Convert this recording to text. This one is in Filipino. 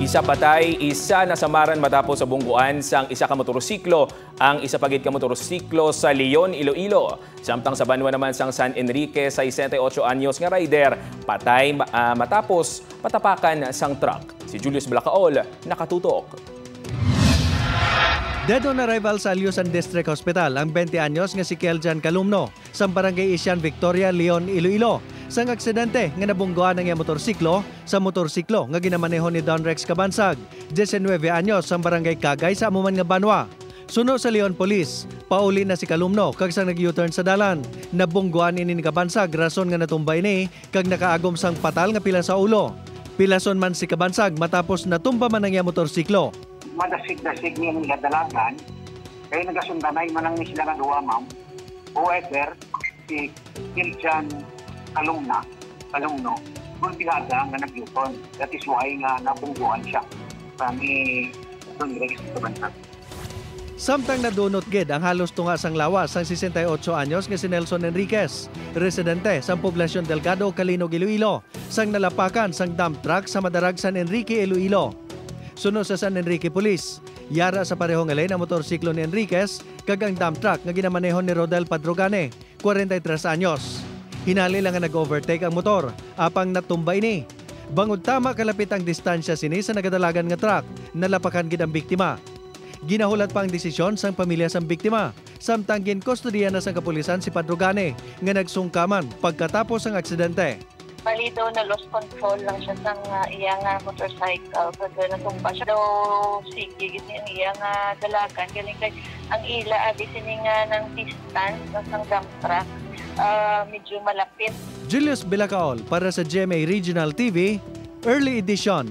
Isa patay, isa nasamaran matapos sa bungguan sang isa ka motorsiklo ang isa pagid ka motorsiklo sa Leon, Iloilo. Samtang sa Banwa naman sang San Enrique sa 68 anyos nga rider patay matapos patapakan sang truck. Si Julius Blacaol nakatutok. Dead on arrival sa Alyusan District Hospital ang 20 anyos nga si Keljan Calumno sa Barangay Isian Victoria, Leon, Iloilo. Sang aksidente nga nabungguan ang motorsiklo sa motorsiklo nga ginamaneho ni Don Rex Cabansag, 19 anyos sa Barangay Kagay sa amuman nga Banwa. Suno sa Leon Police, pauli na si Calumno kag sang nag-U-turn sa dalan. Nabungguan ini ni Cabansag rason nga natumbay ni kag nakaagom sang patal nga pila sa ulo. Pilason man si Cabansag matapos natumba man ang motorsiklo. Madasig-dasig niya nila dalagan, kaya nagasundanay manang ni sila nga duwa, ma'am. However, si Keljan Calumno, bulpihada nga nag-yuton. That is why nga nabungguan siya sa ni Don Rex Cabansag. Samtang nadunot gid ang halos tunga sang lawas sang 68 anyos nga si Nelson Enriquez, residente sa poblasyon Delgado, Calinog, Iloilo, sang nalapakan sang dump truck sa Madarag, San Enrique, Iloilo. Suno sa San Enrique Police, yara sa parehong alay na motorsiklo ni Enriquez kag ang dump truck nga ginamanehon ni Rodel Padrogane, 43 anyos. Hinali lang nga nag-overtake ang motor, apang natumba ini. Bangod tama kalapit ang distansya sini sa nagadalagan nga truck, nalapakan gid ang biktima. Ginahulat pa ang desisyon sang pamilya sang biktima, samtang ginkustodiya na sang kapulisan si Padrogane nga nagsungkaman pagkatapos ang aksidente. Bali daw na lost control lang siya sa iyang motorcycle. Pag natumba siya daw, sige, ang iyang dalagan. Galing kay ang ila, abisining ng distance ng dump truck, medyo malapit. Julius Blacaol para sa GMA Regional TV, Early Edition.